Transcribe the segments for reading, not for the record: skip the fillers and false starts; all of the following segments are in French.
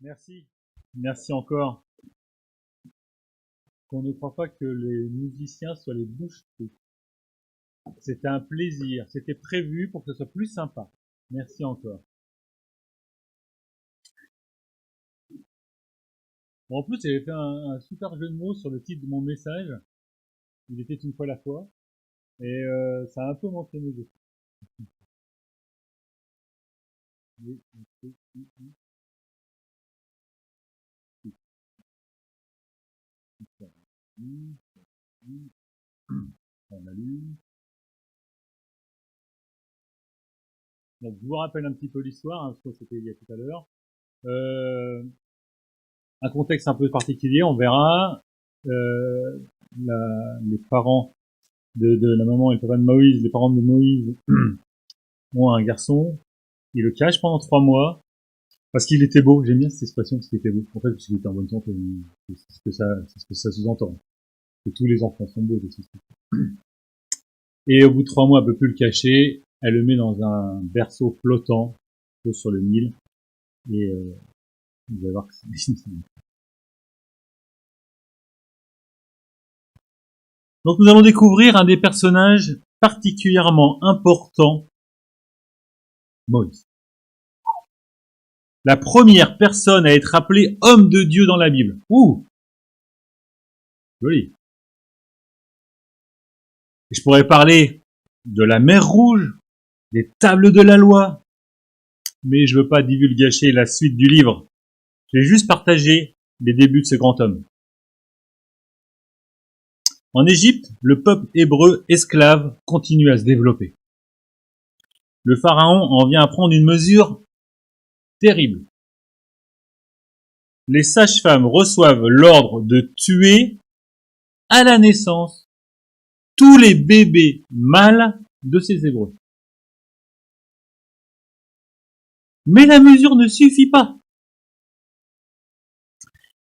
Merci. Merci encore. Qu'on ne croit pas que les musiciens soient les bouches-trous. C'était un plaisir. C'était prévu pour que ce soit plus sympa. Merci encore. Bon, en plus, j'avais fait un super jeu de mots sur le titre de mon message. Il était une fois la foi. Et ça a un peu manqué mes yeux. On allume. Donc, je vous rappelle un petit peu l'histoire, hein, parce que c'était il y a tout à l'heure. Un contexte un peu particulier, on verra. Les parents de la maman et le papa de Moïse, les parents de Moïse ont un garçon. Ils le cachent pendant 3 mois parce qu'il était beau. J'aime bien cette expression parce qu'il était beau. En fait, parce qu'il était en bonne santé. C'est ce que ça sous-entend. Que tous les enfants sont beaux. Et au bout de 3 mois, elle peut plus le cacher. Elle le met dans un berceau flottant sur le Nil. Et vous allez voir que c'est Donc nous allons découvrir un des personnages particulièrement importants, Moïse. La première personne à être appelée homme de Dieu dans la Bible. Ouh, joli. Et je pourrais parler de la mer Rouge, des tables de la loi, mais je veux pas divulgacher la suite du livre. Je vais juste partager les débuts de ce grand homme. En Égypte, le peuple hébreu esclave continue à se développer. Le pharaon en vient à prendre une mesure terrible. Les sages-femmes reçoivent l'ordre de tuer à la naissance tous les bébés mâles de ces Hébreux. Mais la mesure ne suffit pas.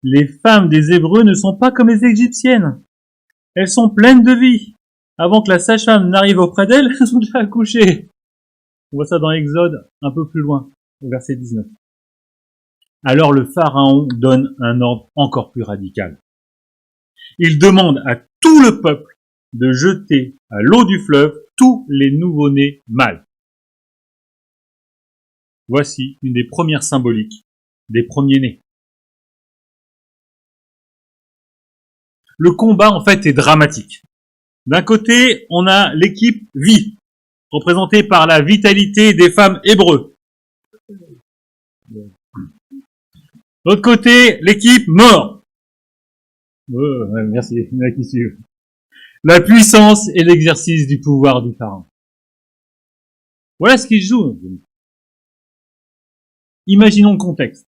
Les femmes des Hébreux ne sont pas comme les Égyptiennes. Elles sont pleines de vie. Avant que la sage-femme n'arrive auprès d'elles, elles sont déjà accouchées. On voit ça dans Exode un peu plus loin, au verset 19. Alors le pharaon donne un ordre encore plus radical. Il demande à tout le peuple de jeter à l'eau du fleuve tous les nouveau-nés mâles. Voici une des premières symboliques des premiers-nés. Le combat, en fait, est dramatique. D'un côté, on a l'équipe vie, représentée par la vitalité des femmes hébreux. De l'autre côté, l'équipe mort. Merci, il y en a qui suivent. La puissance et l'exercice du pouvoir du pharaon. Voilà ce qu'il joue. Imaginons le contexte.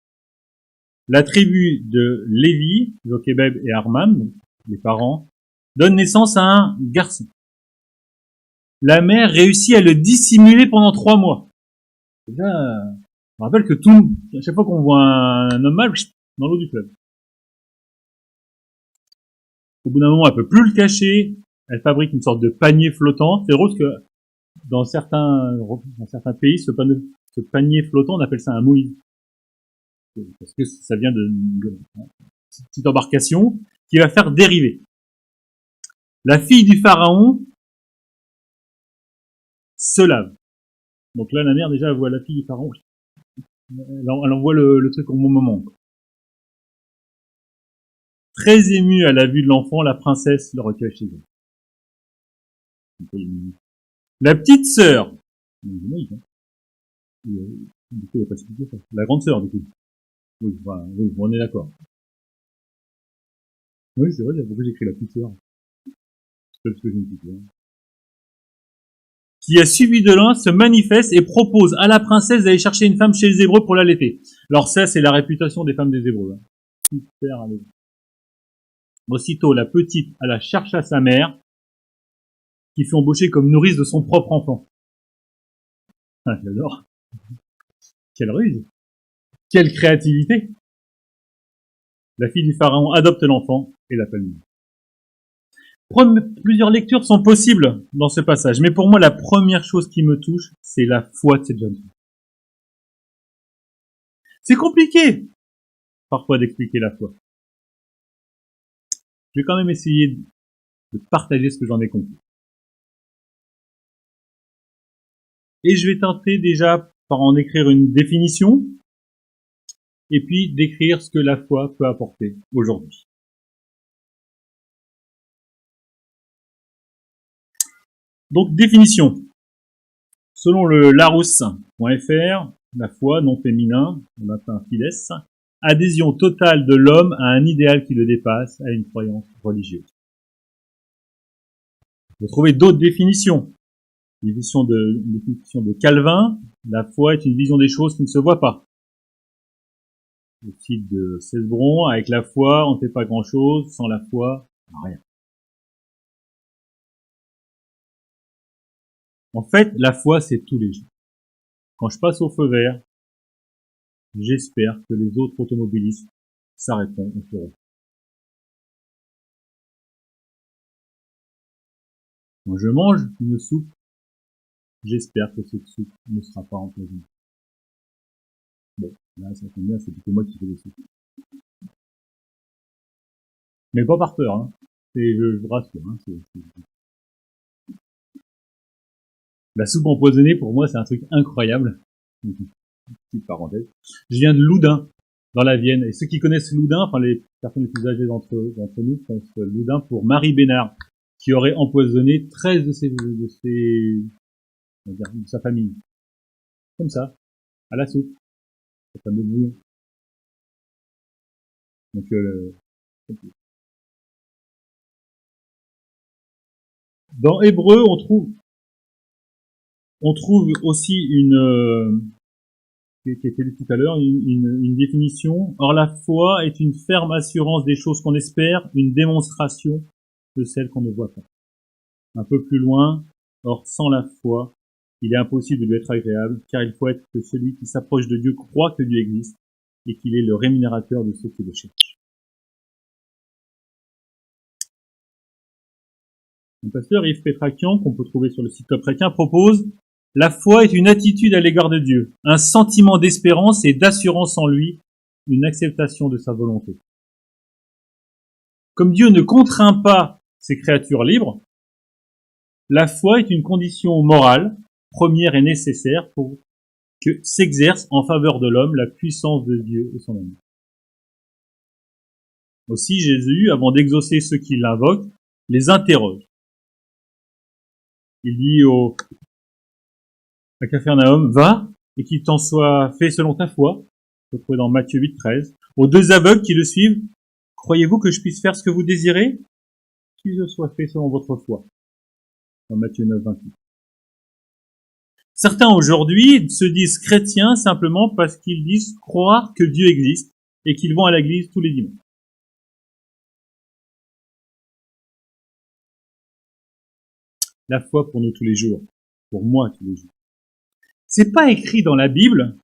La tribu de Lévi, Jochebed et Arman, les parents, donne naissance à un garçon. La mère réussit à le dissimuler pendant 3 mois. Et là, on rappelle que à chaque fois qu'on voit un homme mâle, dans l'eau du fleuve. Au bout d'un moment, elle peut plus le cacher. Elle fabrique une sorte de panier flottant. C'est drôle parce que dans certains pays, ce panier flottant, on appelle ça un mouïd. Parce que ça vient de petite embarcation qui va faire dériver. La fille du pharaon se lave. Donc là, la mère, déjà, elle voit la fille du pharaon. Elle envoie le truc au bon moment. Très émue à la vue de l'enfant, la princesse le recueille chez elle. La petite sœur, la grande sœur, du coup. Oui, voilà, oui, on est d'accord. Oui, c'est vrai, pourquoi j'ai écrit la petite sœur? C'est parce que j'ai une petite sœur. Qui a suivi de loin se manifeste et propose à la princesse d'aller chercher une femme chez les Hébreux pour l'allaiter. Alors ça, c'est la réputation des femmes des Hébreux. Hein. Super. Allez. Aussitôt, la petite alla chercher à sa mère, qui fut embauchée comme nourrice de son propre enfant. Ah, j'adore. Quelle ruse. Quelle créativité. La fille du pharaon adopte l'enfant et l'appelle Moïse. Plusieurs lectures sont possibles dans ce passage, mais pour moi, la première chose qui me touche, c'est la foi de cette jeune fille. C'est compliqué. parfois d'expliquer la foi. Je vais quand même essayer de partager ce que j'en ai compris. Et je vais tenter déjà par en écrire une définition, et puis décrire ce que la foi peut apporter aujourd'hui. Donc, définition. Selon le larousse.fr, la foi, non féminin, en latin fides, adhésion totale de l'homme à un idéal qui le dépasse, à une croyance religieuse. Vous trouvez d'autres définitions. Une définition de Calvin, la foi est une vision des choses qui ne se voient pas. Le site de Cesbron, avec la foi, on ne fait pas grand-chose, sans la foi, rien. En fait, la foi, c'est tous les jours. Quand je passe au feu vert, j'espère que les autres automobilistes s'arrêteront au feu rouge. Quand je mange une soupe, j'espère que cette soupe ne sera pas empoisonnée. Bon, là, ça tombe bien, c'est plutôt moi qui fais des soupes. Mais pas par peur, hein. Je vous rassure, hein. La soupe empoisonnée, pour moi, c'est un truc incroyable. Petite parenthèse. Je viens de Loudun, dans la Vienne. Et ceux qui connaissent Loudun, enfin les personnes les plus âgées d'entre nous, connaissent Loudun pour Marie Bénard, qui aurait empoisonné 13 de sa famille. Comme ça, à la soupe. Ça fameux bouillon. Donc, dans Hébreu, on trouve aussi qui était lu tout à l'heure, une définition. Or, la foi est une ferme assurance des choses qu'on espère, une démonstration de celles qu'on ne voit pas. Un peu plus loin, or, sans la foi, il est impossible de lui être agréable, car il faut être que celui qui s'approche de Dieu croit que Dieu existe et qu'il est le rémunérateur de ceux qui le cherchent. Le pasteur Yves Pétraquian, qu'on peut trouver sur le site Top Chrétien, propose « La foi est une attitude à l'égard de Dieu, un sentiment d'espérance et d'assurance en lui, une acceptation de sa volonté. » Comme Dieu ne contraint pas ses créatures libres, la foi est une condition morale, première et nécessaire pour que s'exerce en faveur de l'homme la puissance de Dieu et son amour. Aussi, Jésus, avant d'exaucer ceux qui l'invoquent, les interroge. Il dit à Capharnaüm, va, et qu'il t'en soit fait selon ta foi. Vous trouvez dans Matthieu 8, 13. Aux deux aveugles qui le suivent, croyez-vous que je puisse faire ce que vous désirez? Qu'il se soit fait selon votre foi. Dans Matthieu 9, 28. Certains aujourd'hui se disent chrétiens simplement parce qu'ils disent croire que Dieu existe et qu'ils vont à l'église tous les dimanches. La foi pour nous tous les jours, pour moi tous les jours. C'est pas écrit dans la Bible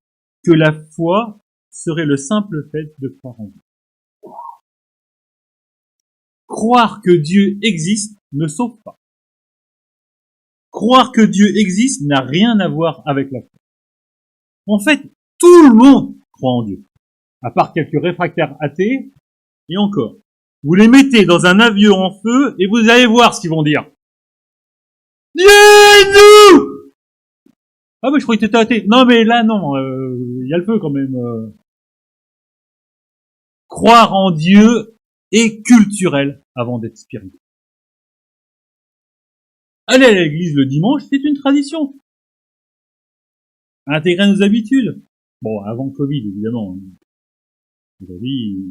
que la foi serait le simple fait de croire en Dieu. Croire que Dieu existe ne sauve pas. Croire que Dieu existe n'a rien à voir avec la foi. En fait, tout le monde croit en Dieu, à part quelques réfractaires athées, et encore. Vous les mettez dans un avion en feu et vous allez voir ce qu'ils vont dire. Dieu est nous! Ah mais je croyais que t'étais athée. Non mais là non, y a le feu quand même. Croire en Dieu est culturel avant d'être spirituel. Aller à l'église le dimanche, c'est une tradition. Intégrer nos habitudes. Bon, avant le Covid, évidemment. Aujourd'hui,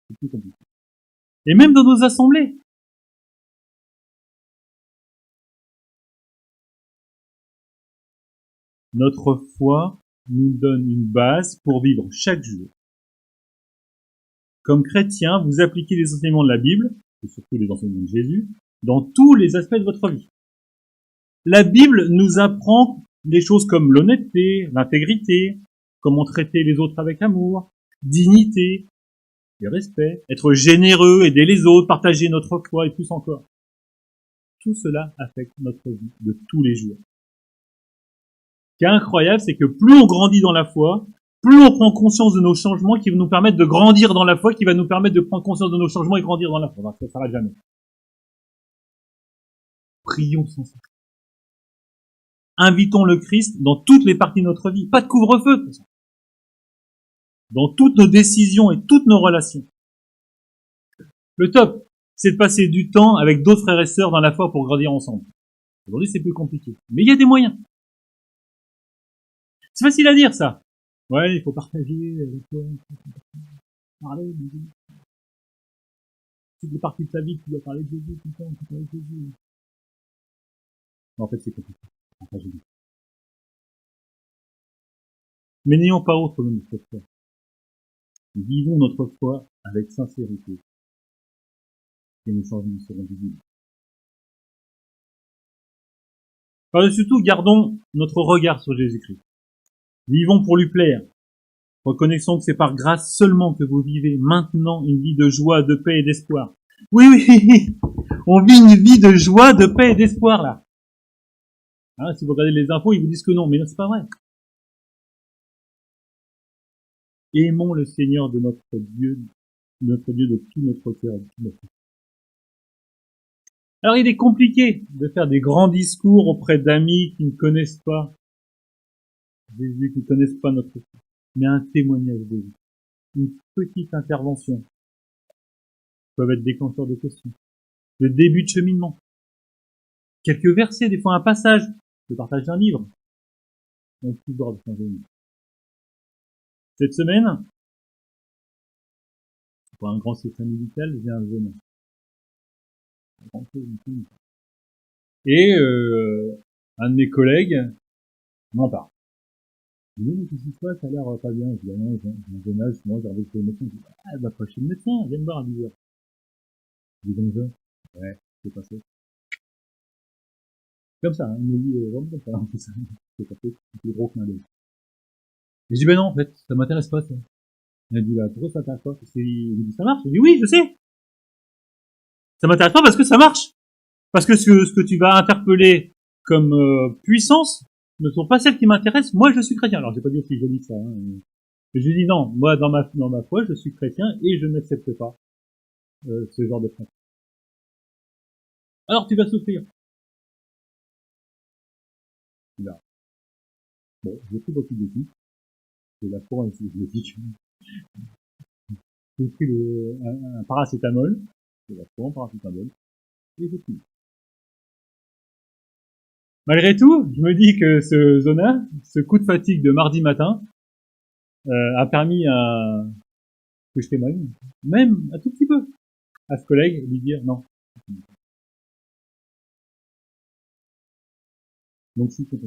c'est plus compliqué. Et même dans nos assemblées. Notre foi nous donne une base pour vivre chaque jour. Comme chrétien, vous appliquez les enseignements de la Bible, et surtout les enseignements de Jésus, dans tous les aspects de votre vie. La Bible nous apprend des choses comme l'honnêteté, l'intégrité, comment traiter les autres avec amour, dignité et respect, être généreux, aider les autres, partager notre foi et plus encore. Tout cela affecte notre vie de tous les jours. Ce qui est incroyable, c'est que plus on grandit dans la foi, plus on prend conscience de nos changements qui vont nous permettre de grandir dans la foi, qui va nous permettre de prendre conscience de nos changements et grandir dans la foi. Ça ne s'arrête jamais. Prions sans cesse. Invitons le Christ dans toutes les parties de notre vie. Pas de couvre-feu, de toute façon. Dans toutes nos décisions et toutes nos relations. Le top, c'est de passer du temps avec d'autres frères et sœurs dans la foi pour grandir ensemble. Aujourd'hui, c'est plus compliqué. Mais il y a des moyens. C'est facile à dire, ça. Ouais, il faut partager avec toi, parler, toutes les parties de ta vie, tu dois parler de Jésus, tout le temps, tu dois parler de Jésus. Mais en fait, c'est compliqué. Partager. Mais n'ayons pas autre que notre foi. Vivons notre foi avec sincérité. Et nos changements seront visibles. Par-dessus tout, gardons notre regard sur Jésus-Christ. Vivons pour lui plaire. Reconnaissons que c'est par grâce seulement que vous vivez maintenant une vie de joie, de paix et d'espoir. Oui, oui, on vit une vie de joie, de paix et d'espoir, là. Hein, si vous regardez les infos, ils vous disent que non, mais non, c'est pas vrai. Aimons le Seigneur de notre Dieu de tout notre cœur. Alors, il est compliqué de faire des grands discours auprès d'amis qui ne connaissent pas Jésus, qui ne connaissent pas notre foi. Mais un témoignage de Jésus. Une petite intervention peuvent être déclencheurs de questions. Le début de cheminement. Quelques versets, des fois un passage, le partage d'un livre. On peut pouvoir de changer. Cette semaine, pour un grand secret médical, j'ai un jeune. Et un de mes collègues m'en parle. Il dit, mais qu'est-ce qui se passe, ça a l'air pas bien. Je dis, ah non, j'ai un jeune âge, moi j'ai envie de chez le médecin. Je dis, ah, va pas chez le médecin, viens me voir à 10h. Je dis, comme ça. Ouais, c'est passé. Comme ça, hein, il me dit, vraiment comme ça, c'est ça. C'est passé, c'est gros clin d'œil. Et je dis, ben non, en fait, ça m'intéresse pas, ça. Il a dit, bah, pourquoi ça t'intéresse pas? Parce qu'il me dit, ça marche. Je dis, oui, je sais. Ça m'intéresse pas parce que ça marche. Parce que ce que tu vas interpeller comme puissance ne sont pas celles qui m'intéressent. Moi, je suis chrétien. Alors, j'ai pas dit aussi joli que ça. Hein. Mais je lui dis non. Moi, dans ma foi, je suis chrétien et je n'accepte pas ce genre de pratique. Alors, tu vas souffrir. Là. Bon, j'ai pris beaucoup de titres. C'est la foi antibiotique. J'ai pris un paracétamol. C'est la foi en paracétamol. Et j'ai pris. Malgré tout, je me dis que ce zona, ce coup de fatigue de mardi matin, a permis que je témoigne, même un tout petit peu, à ce collègue, et lui dire non. Donc je suis content.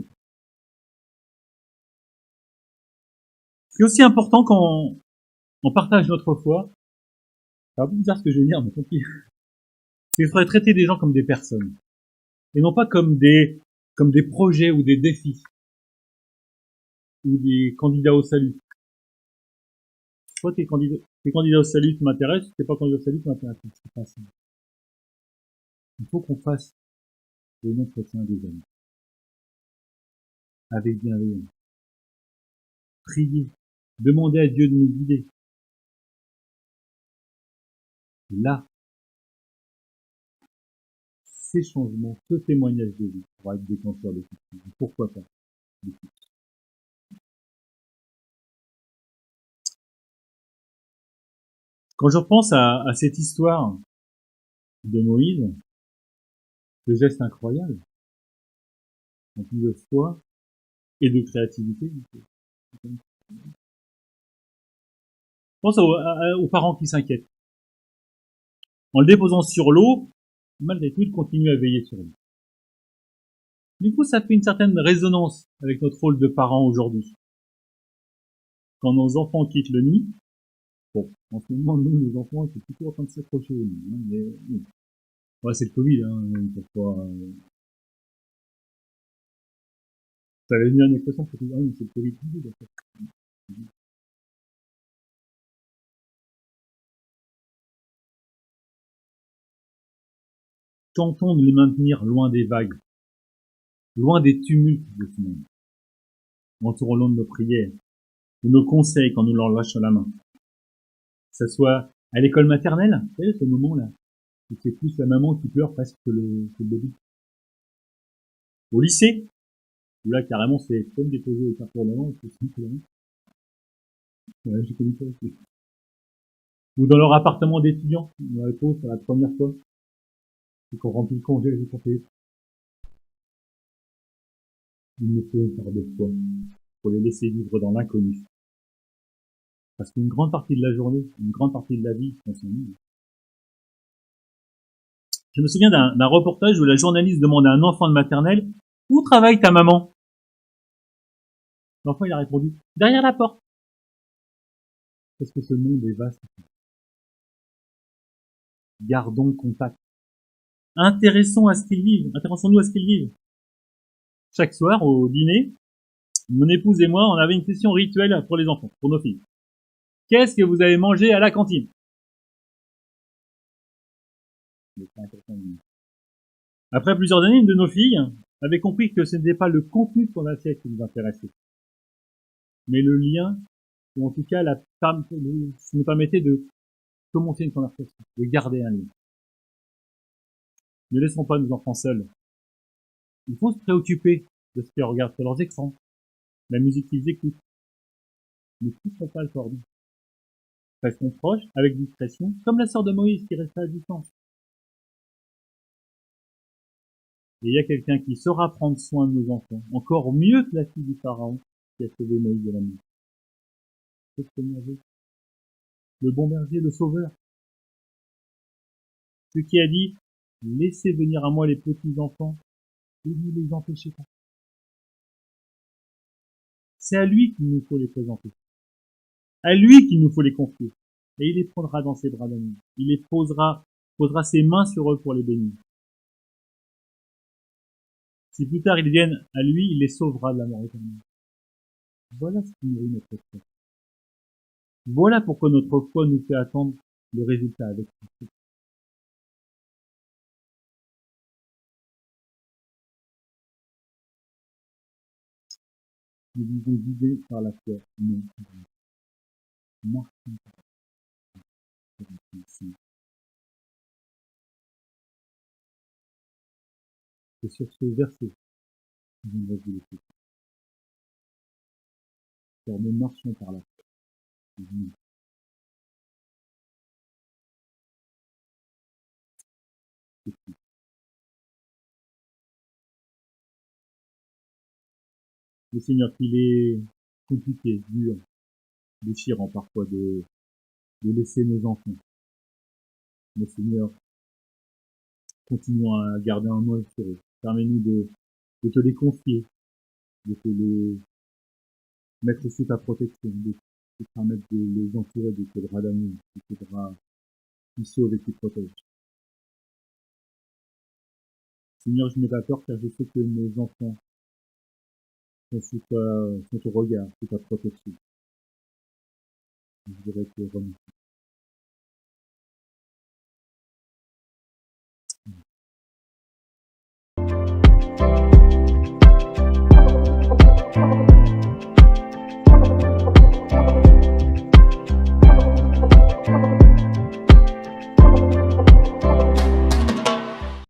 Ce qui est aussi important quand on partage notre foi, ça va pas bizarre ce que je vais dire, mais tant pis, c'est qu'il faudrait traiter des gens comme des personnes, et non pas comme des projets ou des défis, ou des candidats au salut. Soit t'es candidat au salut qui m'intéresse, si t'es pas candidat au salut qui m'intéresse. C'est pas ça. Il faut qu'on fasse des non-chrétiens des amis. Avec bienveillance. Prier. Demander à Dieu de nous guider. Là, ces changements, ce témoignage de vie pourra être déclencheur de tout. Pourquoi pas? Quand je repense à cette histoire de Moïse, ce geste incroyable, en plus de foi et de créativité, je pense aux parents qui s'inquiètent. En le déposant sur l'eau, malgré tout, ils continuent à veiller sur lui. Du coup, ça fait une certaine résonance avec notre rôle de parents aujourd'hui. Quand nos enfants quittent le nid, bon, en ce moment, nous, nos enfants, ils sont plutôt en train de s'accrocher au nid. Hein, mais, oui. Ouais, c'est le Covid, hein, pourquoi... Ça avait mis une expression pour dire, ah, mais c'est le Covid. Tentons de les maintenir loin des vagues, loin des tumultes de ce monde. Entourons-le de nos prières. de nos conseils quand nous leur lâchons la main. Que ce soit à l'école maternelle, vous savez, ce moment-là, où c'est plus la maman qui pleure presque que le bébé. Au lycée, où là, carrément, c'est comme déposer les cartes pour l'avant, c'est simple, ouais, j'ai connu ça aussi. Ou dans leur appartement d'étudiants, on les pose pour la première fois, et qu'on remplit le congé, j'ai compris. Il nous faut une part de foi pour les laisser vivre dans l'inconnu. Parce qu'une grande partie de la journée, une grande partie de la vie, on s'ennuie. Je me souviens d'un reportage où la journaliste demande à un enfant de maternelle « Où travaille ta maman ?» L'enfant il a répondu « Derrière la porte ». Parce que ce monde est vaste. Gardons contact. Intéressons-nous à ce qu'ils vivent. Chaque soir, au dîner, mon épouse et moi, on avait une session rituelle pour les enfants, pour nos filles. Qu'est-ce que vous avez mangé à la cantine? Après plusieurs années, une de nos filles avait compris que ce n'était pas le contenu de son assiette qui nous intéressait, mais le lien, ou en tout cas nous permettait de commencer une conversation, de garder un lien. Ne laissons pas nos enfants seuls. Il faut se préoccuper de ce qu'ils regardent sur leurs écrans, la musique qu'ils écoutent. Ne poussons pas le cordon. Restons proches, avec discrétion, comme la sœur de Moïse qui restait à distance. Et il y a quelqu'un qui saura prendre soin de nos enfants, encore mieux que la fille du Pharaon qui a sauvé Moïse de la mort. C'est le bon berger, le sauveur. Celui qui a dit, laissez venir à moi les petits enfants, et ne les empêchez pas. C'est à lui qu'il nous faut les présenter. À lui qu'il nous faut les confier. Et il les prendra dans ses bras d'amour. Il les posera ses mains sur eux pour les bénir. Si plus tard ils viennent à lui, il les sauvera de la mort éternelle. Voilà ce qui nourrit notre foi. Voilà pourquoi notre foi nous fait attendre le résultat avec Christ. Nous vivons guidés par la foi, non par la foi. Marchons par la foi. C'est sur ce verset que j'aimerais vous laisser. Car nous marchons par la foi. Le Seigneur, qu'il est compliqué, dur, déchirant parfois de laisser nos enfants. Mais Seigneur, continuons à garder un œil sur eux. Permets-nous de te les confier, de te les mettre sous ta protection, de te permettre de les entourer de tes bras d'amour, de tes bras qui sauvent et qui protègent. Seigneur, je n'ai pas peur car je sais que mes enfants sont au regard, sous ta protection. Je voudrais te remercier.